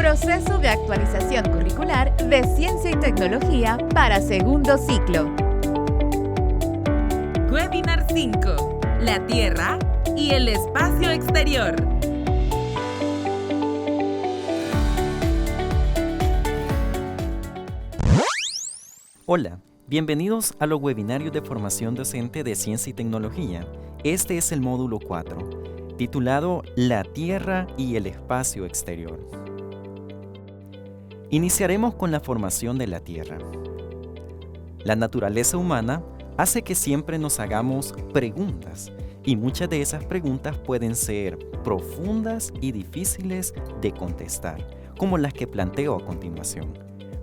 Proceso de actualización curricular de Ciencia y Tecnología para segundo ciclo. Webinar 5. La Tierra y el espacio exterior. Hola, bienvenidos a los webinarios de formación docente de Ciencia y Tecnología. Este es el módulo 4, titulado La Tierra y el espacio exterior. Iniciaremos con la formación de la Tierra. La naturaleza humana hace que siempre nos hagamos preguntas, y muchas de esas preguntas pueden ser profundas y difíciles de contestar, como las que planteo a continuación.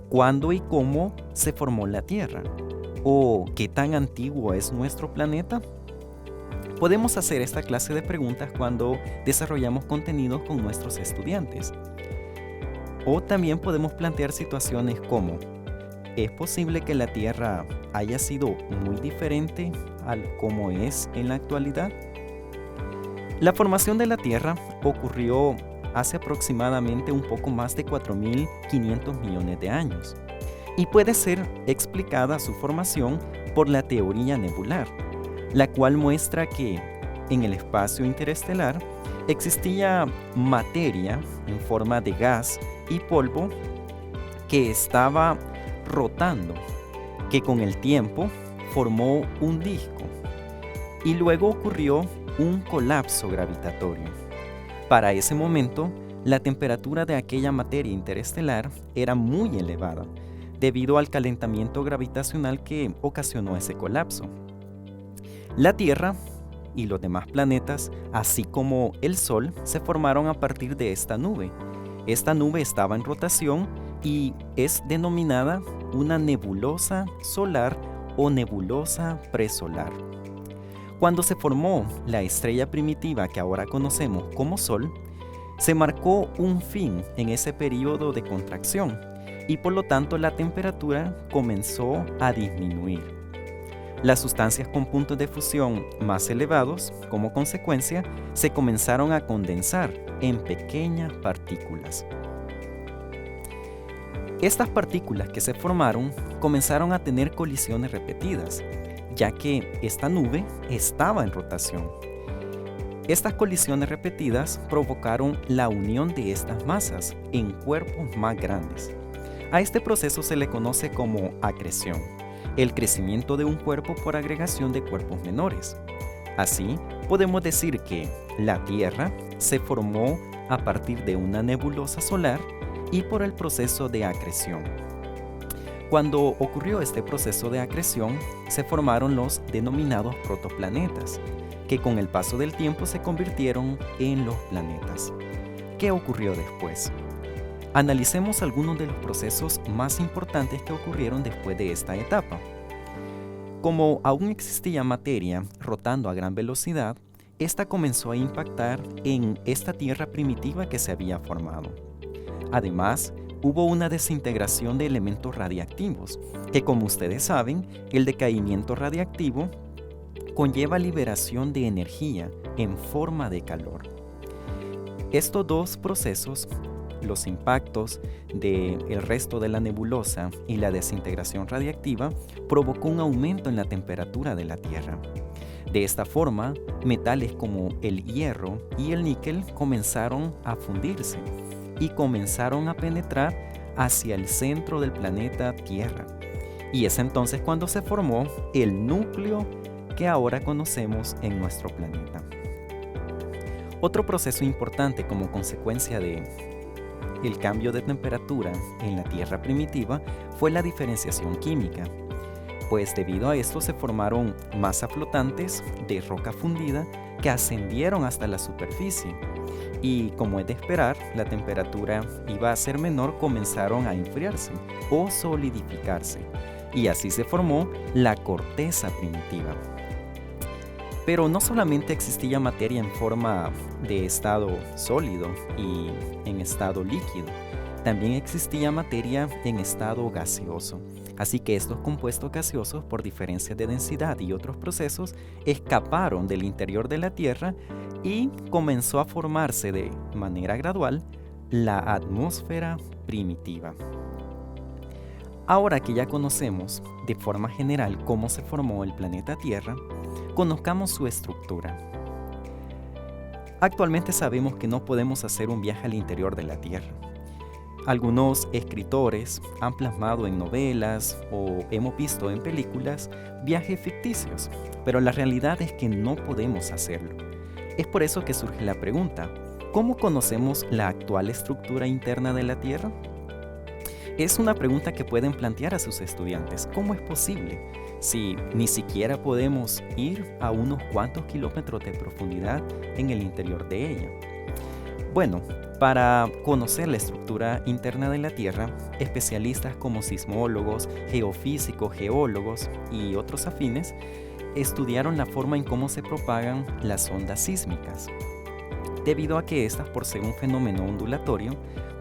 ¿Cuándo y cómo se formó la Tierra? ¿O qué tan antiguo es nuestro planeta? Podemos hacer esta clase de preguntas cuando desarrollamos contenidos con nuestros estudiantes. O también podemos plantear situaciones como: ¿es posible que la Tierra haya sido muy diferente al como es en la actualidad? La formación de la Tierra ocurrió hace aproximadamente un poco más de 4.500 millones de años, y puede ser explicada su formación por la teoría nebular, la cual muestra que en el espacio interestelar existía materia en forma de gas y polvo que estaba rotando, que con el tiempo formó un disco, y luego ocurrió un colapso gravitatorio. Para ese momento, la temperatura de aquella materia interestelar era muy elevada, debido al calentamiento gravitacional que ocasionó ese colapso. La Tierra y los demás planetas, así como el Sol, se formaron a partir de esta nube. Esta nube estaba en rotación y es denominada una nebulosa solar o nebulosa presolar. Cuando se formó la estrella primitiva que ahora conocemos como Sol, se marcó un fin en ese periodo de contracción y por lo tanto la temperatura comenzó a disminuir. Las sustancias con puntos de fusión más elevados, como consecuencia, se comenzaron a condensar en pequeñas partículas. Estas partículas que se formaron comenzaron a tener colisiones repetidas, ya que esta nube estaba en rotación. Estas colisiones repetidas provocaron la unión de estas masas en cuerpos más grandes. A este proceso se le conoce como acreción, el crecimiento de un cuerpo por agregación de cuerpos menores. Así, podemos decir que la Tierra se formó a partir de una nebulosa solar y por el proceso de acreción. Cuando ocurrió este proceso de acreción, se formaron los denominados protoplanetas, que con el paso del tiempo se convirtieron en los planetas. ¿Qué ocurrió después? Analicemos algunos de los procesos más importantes que ocurrieron después de esta etapa. Como aún existía materia rotando a gran velocidad, esta comenzó a impactar en esta Tierra primitiva que se había formado. Además, hubo una desintegración de elementos radiactivos, que como ustedes saben, el decaimiento radiactivo conlleva liberación de energía en forma de calor. Estos dos procesos, los impactos del resto de la nebulosa y la desintegración radiactiva, provocó un aumento en la temperatura de la Tierra. De esta forma, metales como el hierro y el níquel comenzaron a fundirse y comenzaron a penetrar hacia el centro del planeta Tierra. Y es entonces cuando se formó el núcleo que ahora conocemos en nuestro planeta. Otro proceso importante como consecuencia de el cambio de temperatura en la Tierra primitiva fue la diferenciación química, pues debido a esto se formaron masas flotantes de roca fundida que ascendieron hasta la superficie. Y como es de esperar, la temperatura iba a ser menor, comenzaron a enfriarse o solidificarse, y así se formó la corteza primitiva. Pero no solamente existía materia en forma de estado sólido y en estado líquido, también existía materia en estado gaseoso. Así que estos compuestos gaseosos, por diferencias de densidad y otros procesos, escaparon del interior de la Tierra y comenzó a formarse de manera gradual la atmósfera primitiva. Ahora que ya conocemos de forma general cómo se formó el planeta Tierra, conozcamos su estructura. Actualmente sabemos que no podemos hacer un viaje al interior de la Tierra. Algunos escritores han plasmado en novelas o hemos visto en películas viajes ficticios, pero la realidad es que no podemos hacerlo. Es por eso que surge la pregunta, ¿cómo conocemos la actual estructura interna de la Tierra? Es una pregunta que pueden plantear a sus estudiantes. ¿Cómo es posible si ni siquiera podemos ir a unos cuantos kilómetros de profundidad en el interior de ella? Bueno, para conocer la estructura interna de la Tierra, especialistas como sismólogos, geofísicos, geólogos y otros afines estudiaron la forma en cómo se propagan las ondas sísmicas, debido a que estas, por ser un fenómeno ondulatorio,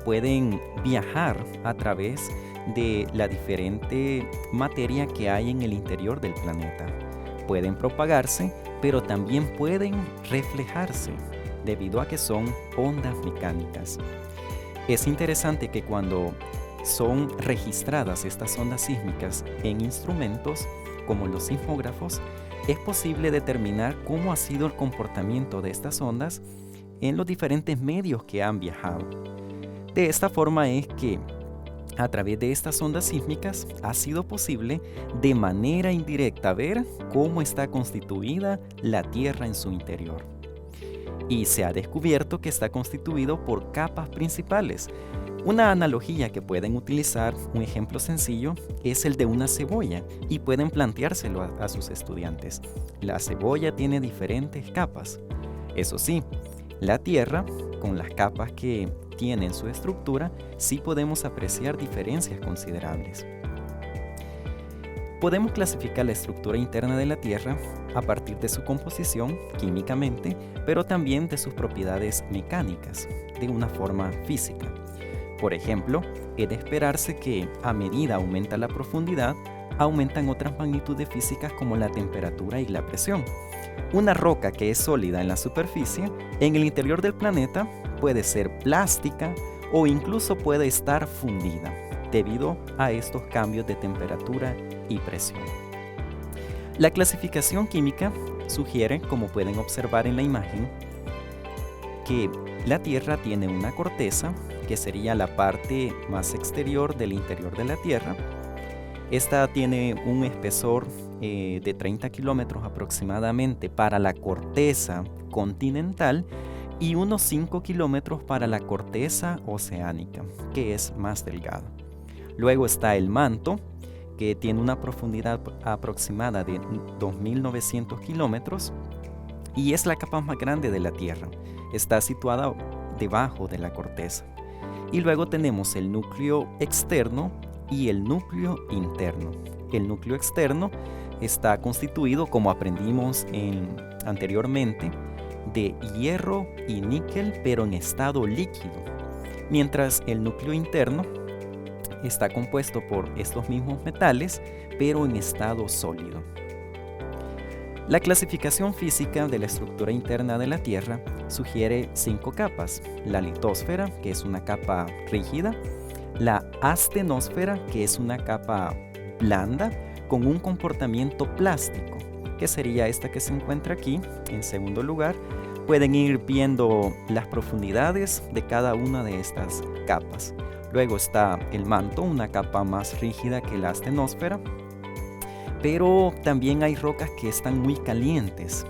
pueden viajar a través de la diferente materia que hay en el interior del planeta. Pueden propagarse, pero también pueden reflejarse, debido a que son ondas mecánicas. Es interesante que cuando son registradas estas ondas sísmicas en instrumentos como los sismógrafos, es posible determinar cómo ha sido el comportamiento de estas ondas en los diferentes medios que han viajado. De esta forma es que a través de estas ondas sísmicas ha sido posible de manera indirecta ver cómo está constituida la Tierra en su interior. Y se ha descubierto que está constituido por capas principales. Una analogía que pueden utilizar, un ejemplo sencillo, es el de una cebolla y pueden planteárselo a sus estudiantes. La cebolla tiene diferentes capas. Eso sí, la Tierra, con las capas que tiene en su estructura, sí podemos apreciar diferencias considerables. Podemos clasificar la estructura interna de la Tierra a partir de su composición químicamente, pero también de sus propiedades mecánicas, de una forma física. Por ejemplo, es de esperarse que a medida aumenta la profundidad, aumentan otras magnitudes físicas como la temperatura y la presión. Una roca que es sólida en la superficie, en el interior del planeta puede ser plástica o incluso puede estar fundida, debido a estos cambios de temperatura y presión. La clasificación química sugiere, como pueden observar en la imagen, que la Tierra tiene una corteza, que sería la parte más exterior del interior de la Tierra. Esta tiene un espesor de 30 kilómetros aproximadamente para la corteza continental y unos 5 kilómetros para la corteza oceánica, que es más delgada. Luego está el manto, que tiene una profundidad aproximada de 2.900 kilómetros y es la capa más grande de la Tierra. Está situada debajo de la corteza. Y luego tenemos el núcleo externo y el núcleo interno. El núcleo externo está constituido, como aprendimos anteriormente, de hierro y níquel, pero en estado líquido, mientras el núcleo interno está compuesto por estos mismos metales, pero en estado sólido. La clasificación física de la estructura interna de la Tierra sugiere 5 capas: la litosfera, que es una capa rígida; la astenosfera, que es una capa blanda con un comportamiento plástico, que sería esta que se encuentra aquí en segundo lugar. Pueden ir viendo las profundidades de cada una de estas capas. Luego está el manto, una capa más rígida que la astenosfera, pero también hay rocas que están muy calientes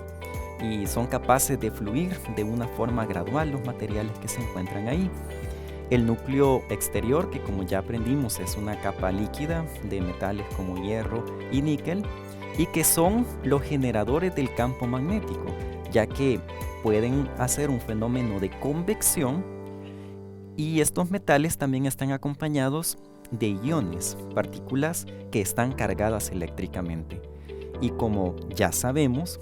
y son capaces de fluir de una forma gradual los materiales que se encuentran ahí. El núcleo exterior, que como ya aprendimos es una capa líquida de metales como hierro y níquel, y que son los generadores del campo magnético, ya que pueden hacer un fenómeno de convección, y estos metales también están acompañados de iones, partículas que están cargadas eléctricamente. Y como ya sabemos,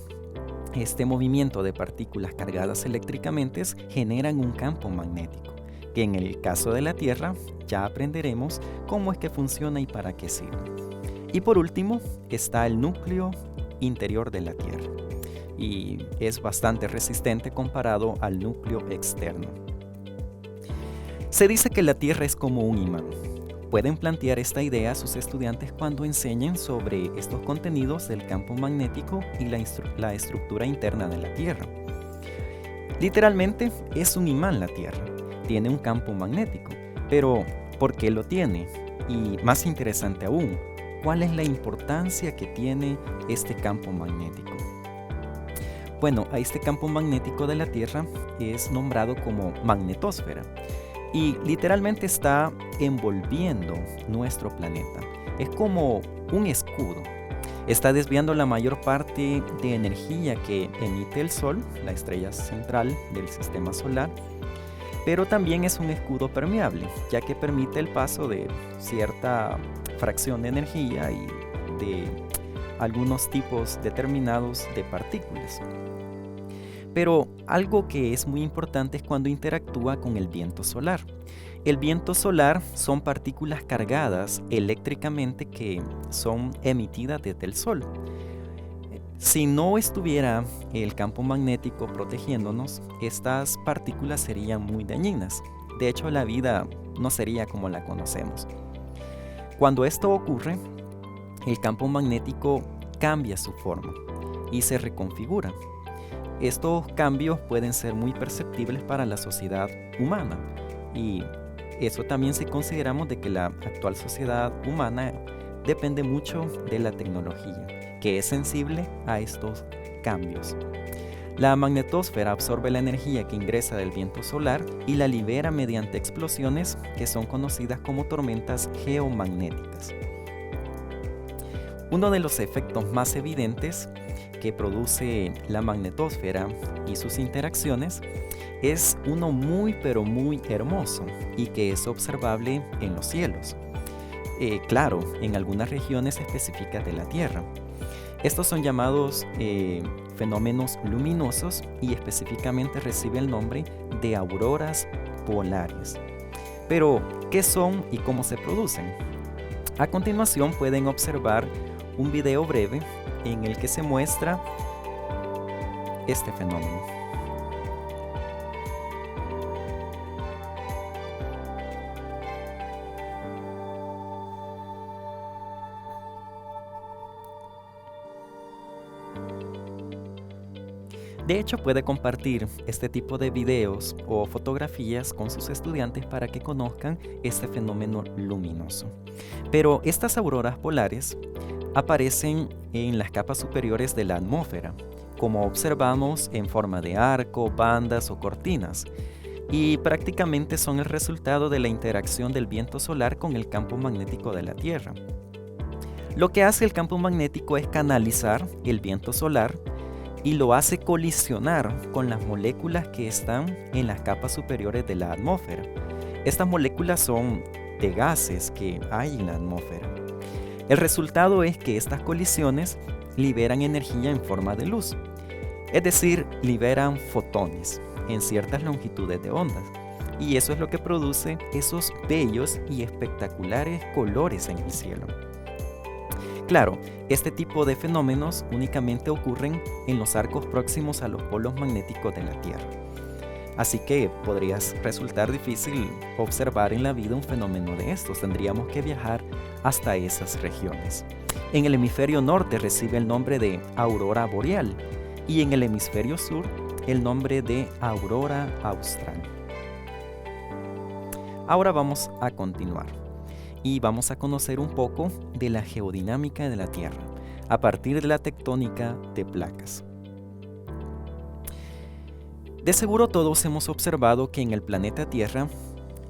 este movimiento de partículas cargadas eléctricamente generan un campo magnético, que en el caso de la Tierra ya aprenderemos cómo es que funciona y para qué sirve. Y por último está el núcleo interior de la Tierra, y es bastante resistente comparado al núcleo externo. Se dice que la Tierra es como un imán. Pueden plantear esta idea a sus estudiantes cuando enseñen sobre estos contenidos del campo magnético y la estructura interna de la Tierra. Literalmente es un imán la Tierra. Tiene un campo magnético. Pero, ¿por qué lo tiene? Y más interesante aún, ¿cuál es la importancia que tiene este campo magnético? Bueno, a este campo magnético de la Tierra es nombrado como magnetosfera y literalmente está envolviendo nuestro planeta. Es como un escudo. Está desviando la mayor parte de energía que emite el Sol, la estrella central del sistema solar, pero también es un escudo permeable, ya que permite el paso de cierta fracción de energía y de algunos tipos determinados de partículas. Pero algo que es muy importante es cuando interactúa con el viento solar. El viento solar son partículas cargadas eléctricamente que son emitidas desde el Sol. Si no estuviera el campo magnético protegiéndonos, estas partículas serían muy dañinas. De hecho, la vida no sería como la conocemos. Cuando esto ocurre, el campo magnético cambia su forma y se reconfigura. Estos cambios pueden ser muy perceptibles para la sociedad humana y eso también si consideramos de que la actual sociedad humana depende mucho de la tecnología, que es sensible a estos cambios. La magnetosfera absorbe la energía que ingresa del viento solar y la libera mediante explosiones que son conocidas como tormentas geomagnéticas. Uno de los efectos más evidentes que produce la magnetosfera y sus interacciones es uno muy pero muy hermoso y que es observable en los cielos. Claro, en algunas regiones específicas de la Tierra. Estos son llamados fenómenos luminosos y específicamente recibe el nombre de auroras polares. Pero, ¿qué son y cómo se producen? A continuación pueden observar un video breve en el que se muestra este fenómeno. De hecho, puede compartir este tipo de videos o fotografías con sus estudiantes para que conozcan este fenómeno luminoso. Pero estas auroras polares aparecen en las capas superiores de la atmósfera, como observamos en forma de arco, bandas o cortinas, y prácticamente son el resultado de la interacción del viento solar con el campo magnético de la Tierra. Lo que hace el campo magnético es canalizar el viento solar y lo hace colisionar con las moléculas que están en las capas superiores de la atmósfera. Estas moléculas son de gases que hay en la atmósfera. El resultado es que estas colisiones liberan energía en forma de luz, es decir, liberan fotones en ciertas longitudes de ondas, y eso es lo que produce esos bellos y espectaculares colores en el cielo. Claro, este tipo de fenómenos únicamente ocurren en los arcos próximos a los polos magnéticos de la Tierra. Así que podría resultar difícil observar en la vida un fenómeno de estos. Tendríamos que viajar hasta esas regiones. En el hemisferio norte recibe el nombre de aurora boreal y en el hemisferio sur el nombre de aurora austral. Ahora vamos a continuar y vamos a conocer un poco de la geodinámica de la Tierra a partir de la tectónica de placas. De seguro todos hemos observado que en el planeta Tierra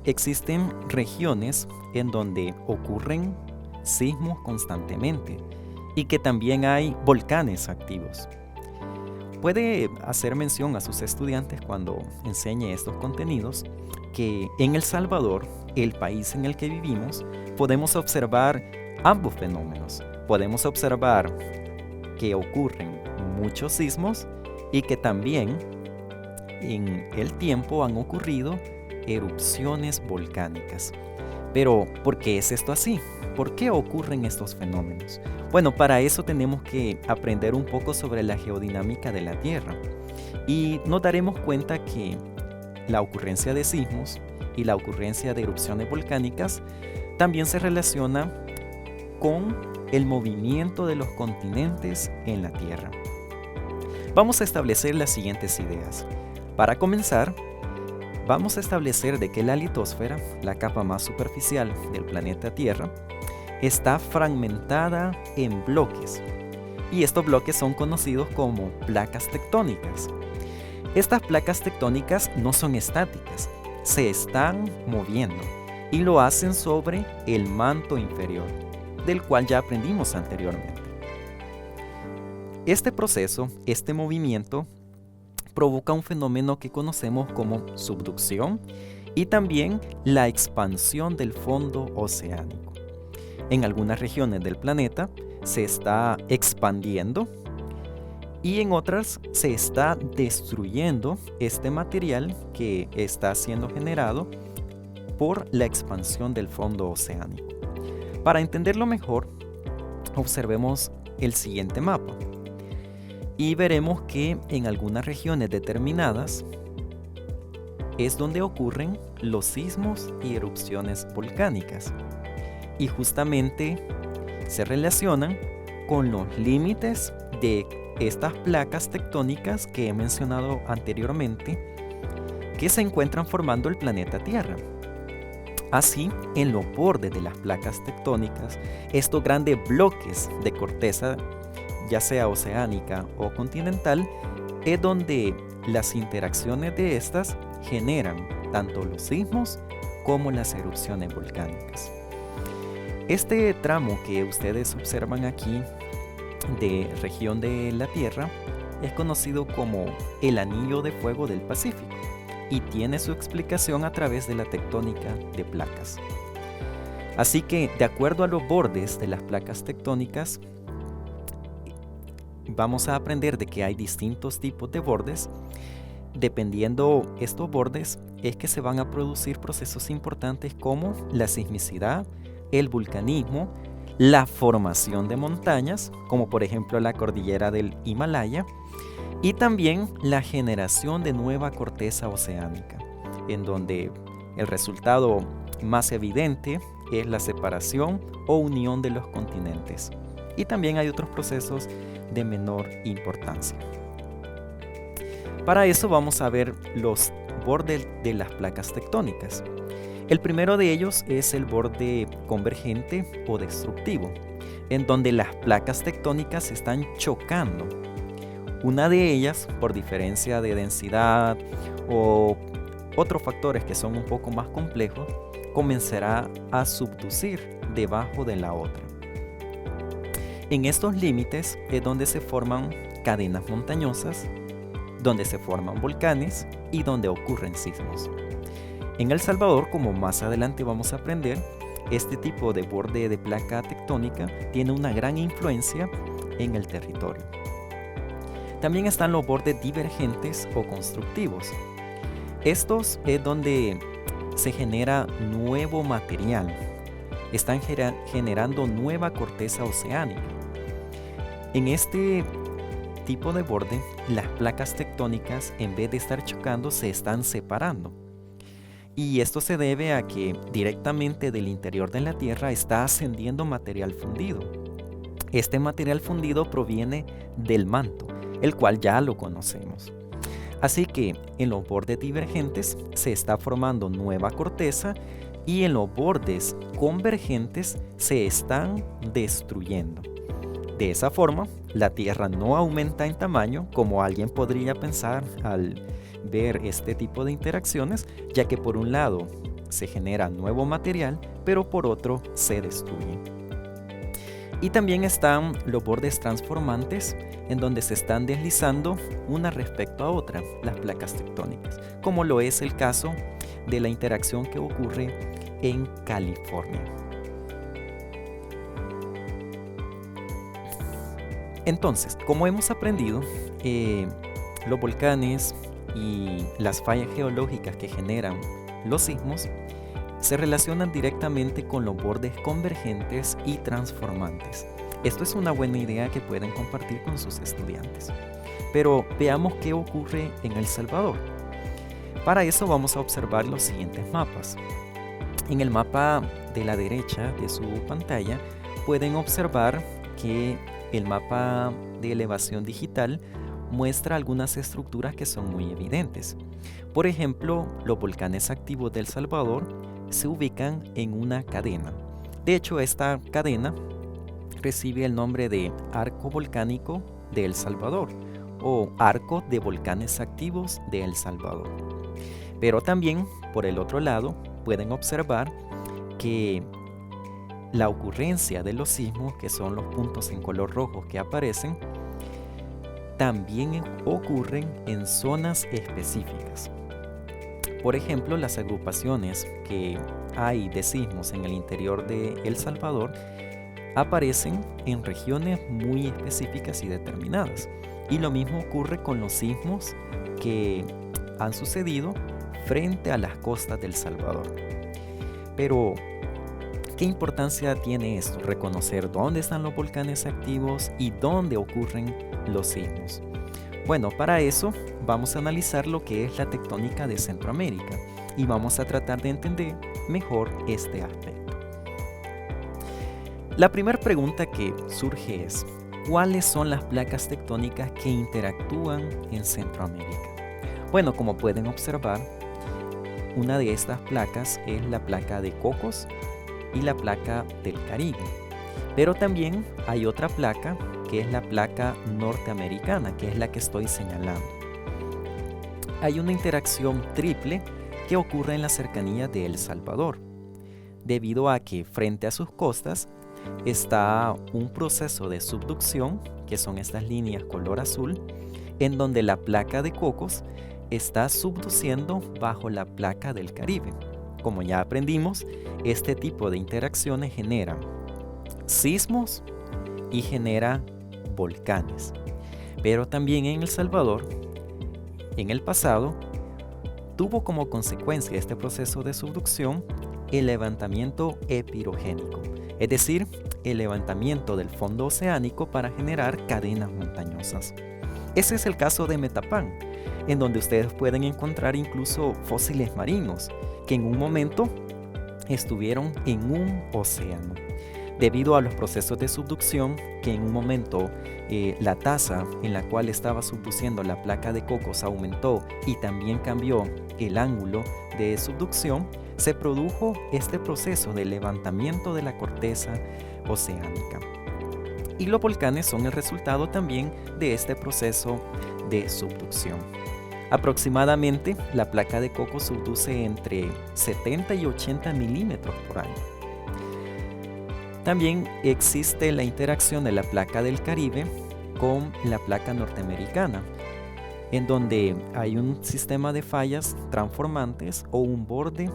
existen regiones en donde ocurren sismos constantemente y que también hay volcanes activos. Puede hacer mención a sus estudiantes cuando enseñe estos contenidos que en El Salvador, el país en el que vivimos, podemos observar ambos fenómenos. Podemos observar que ocurren muchos sismos y que también en el tiempo han ocurrido erupciones volcánicas. Pero, ¿por qué es esto así? ¿Por qué ocurren estos fenómenos? Bueno, para eso tenemos que aprender un poco sobre la geodinámica de la Tierra. Y nos daremos cuenta que la ocurrencia de sismos y la ocurrencia de erupciones volcánicas también se relaciona con el movimiento de los continentes en la Tierra. Vamos a establecer las siguientes ideas. Para comenzar, vamos a establecer de que la litosfera, la capa más superficial del planeta Tierra, está fragmentada en bloques. Y estos bloques son conocidos como placas tectónicas. Estas placas tectónicas no son estáticas, se están moviendo y lo hacen sobre el manto inferior, del cual ya aprendimos anteriormente. Este proceso, este movimiento, provoca un fenómeno que conocemos como subducción y también la expansión del fondo oceánico. En algunas regiones del planeta se está expandiendo y en otras se está destruyendo este material que está siendo generado por la expansión del fondo oceánico. Para entenderlo mejor, observemos el siguiente mapa y veremos que en algunas regiones determinadas es donde ocurren los sismos y erupciones volcánicas y justamente se relacionan con los límites de estas placas tectónicas que he mencionado anteriormente que se encuentran formando el planeta Tierra. Así, en los bordes de las placas tectónicas, estos grandes bloques de corteza, ya sea oceánica o continental, es donde las interacciones de estas generan tanto los sismos como las erupciones volcánicas. Este tramo que ustedes observan aquí de región de la Tierra es conocido como el Anillo de Fuego del Pacífico y tiene su explicación a través de la tectónica de placas. Así que, de acuerdo a los bordes de las placas tectónicas, vamos a aprender de que hay distintos tipos de bordes. Dependiendo estos bordes, es que se van a producir procesos importantes como la sismicidad, el vulcanismo, la formación de montañas, como por ejemplo la cordillera del Himalaya, y también la generación de nueva corteza oceánica, en donde el resultado más evidente es la separación o unión de los continentes. Y también hay otros procesos de menor importancia. Para eso vamos a ver los bordes de las placas tectónicas. El primero de ellos es el borde convergente o destructivo, en donde las placas tectónicas están chocando. Una de ellas, por diferencia de densidad o otros factores que son un poco más complejos, comenzará a subducir debajo de la otra. En estos límites es donde se forman cadenas montañosas, donde se forman volcanes y donde ocurren sismos. En El Salvador, como más adelante vamos a aprender, este tipo de borde de placa tectónica tiene una gran influencia en el territorio. También están los bordes divergentes o constructivos. Estos es donde se genera nuevo material. Están generando nueva corteza oceánica. En este tipo de borde, las placas tectónicas, en vez de estar chocando, se están separando. Y esto se debe a que directamente del interior de la Tierra está ascendiendo material fundido. Este material fundido proviene del manto, el cual ya lo conocemos. Así que en los bordes divergentes se está formando nueva corteza y en los bordes convergentes se están destruyendo. De esa forma, la Tierra no aumenta en tamaño como alguien podría pensar al ver este tipo de interacciones, ya que por un lado se genera nuevo material, pero por otro se destruye. Y también están los bordes transformantes, en donde se están deslizando una respecto a otra las placas tectónicas, como lo es el caso de la interacción que ocurre en California. Entonces, como hemos aprendido, los volcanes y las fallas geológicas que generan los sismos se relacionan directamente con los bordes convergentes y transformantes. Esto es una buena idea que pueden compartir con sus estudiantes. Pero veamos qué ocurre en El Salvador. Para eso vamos a observar los siguientes mapas. En el mapa de la derecha de su pantalla pueden observar que el mapa de elevación digital muestra algunas estructuras que son muy evidentes. Por ejemplo, los volcanes activos de El Salvador se ubican en una cadena. De hecho, esta cadena recibe el nombre de Arco Volcánico de El Salvador o Arco de Volcanes Activos de El Salvador. Pero también, por el otro lado, pueden observar que la ocurrencia de los sismos, que son los puntos en color rojo que aparecen, también ocurren en zonas específicas. Por ejemplo, las agrupaciones que hay de sismos en el interior de El Salvador aparecen en regiones muy específicas y determinadas. Y lo mismo ocurre con los sismos que han sucedido frente a las costas del Salvador. Pero, ¿qué importancia tiene esto? Reconocer dónde están los volcanes activos y dónde ocurren los sismos. Bueno, para eso vamos a analizar lo que es la tectónica de Centroamérica y vamos a tratar de entender mejor este aspecto. La primera pregunta que surge es, ¿cuáles son las placas tectónicas que interactúan en Centroamérica? Bueno, como pueden observar, una de estas placas es la placa de Cocos y la placa del Caribe. Pero también hay otra placa que es la placa norteamericana, que es la que estoy señalando. Hay una interacción triple que ocurre en la cercanía de El Salvador, debido a que frente a sus costas está un proceso de subducción, que son estas líneas color azul, en donde la placa de Cocos está subduciendo bajo la placa del Caribe. Como ya aprendimos, este tipo de interacciones generan sismos y genera volcanes. Pero también en El Salvador, en el pasado, tuvo como consecuencia este proceso de subducción el levantamiento epirogénico, es decir, el levantamiento del fondo oceánico para generar cadenas montañosas. Ese es el caso de Metapán, en donde ustedes pueden encontrar incluso fósiles marinos que en un momento estuvieron en un océano. Debido a los procesos de subducción, que en un momento la tasa en la cual estaba subduciendo la placa de Cocos aumentó y también cambió el ángulo de subducción, se produjo este proceso de levantamiento de la corteza oceánica. Y los volcanes son el resultado también de este proceso de subducción. Aproximadamente, la placa de Cocos subduce entre 70 y 80 milímetros por año. También existe la interacción de la placa del Caribe con la placa norteamericana, en donde hay un sistema de fallas transformantes o un borde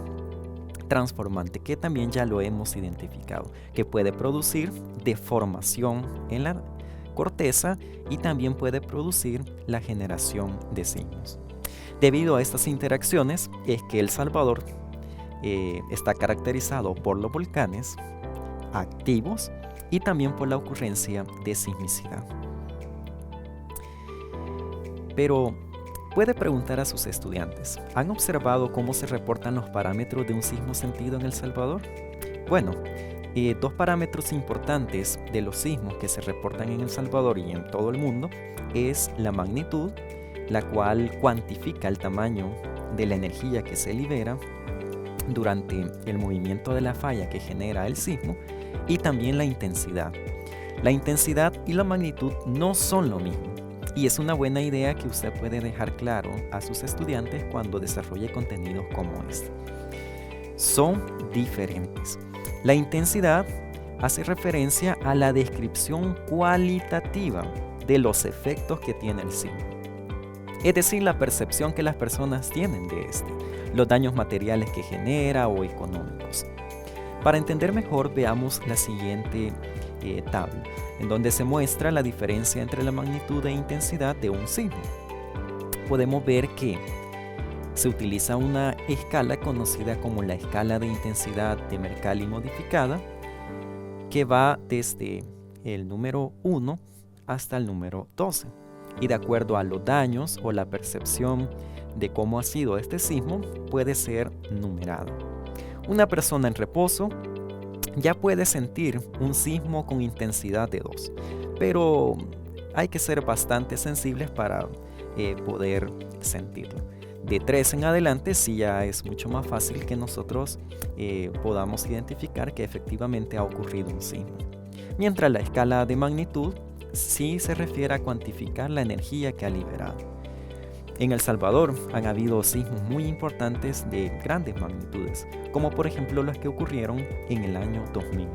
transformante que también ya lo hemos identificado, que puede producir deformación en la corteza y también puede producir la generación de sismos. Debido a estas interacciones es que El Salvador está caracterizado por los volcanes activos y también por la ocurrencia de sismicidad. Pero puede preguntar a sus estudiantes, ¿han observado cómo se reportan los parámetros de un sismo sentido en El Salvador? Bueno, dos parámetros importantes de los sismos que se reportan en El Salvador y en todo el mundo es la magnitud, la cual cuantifica el tamaño de la energía que se libera durante el movimiento de la falla que genera el sismo, y también la intensidad. La intensidad y la magnitud no son lo mismo, y es una buena idea que usted puede dejar claro a sus estudiantes cuando desarrolle contenidos como este. Son diferentes. La intensidad hace referencia a la descripción cualitativa de los efectos que tiene el sismo, es decir, la percepción que las personas tienen de este, los daños materiales que genera o económicos. Para entender mejor, veamos la siguiente tabla, en donde se muestra la diferencia entre la magnitud e intensidad de un sismo. Podemos ver que se utiliza una escala conocida como la escala de intensidad de Mercalli modificada, que va desde el número 1 hasta el número 12. y de acuerdo a los daños o la percepción de cómo ha sido este sismo, puede ser numerado. Una persona en reposo ya puede sentir un sismo con intensidad de 2, pero hay que ser bastante sensibles para poder sentirlo. De 3 en adelante sí ya es mucho más fácil que nosotros podamos identificar que efectivamente ha ocurrido un sismo. Mientras la escala de magnitud sí se refiere a cuantificar la energía que ha liberado. En El Salvador han habido sismos muy importantes de grandes magnitudes, como por ejemplo los que ocurrieron en el año 2001.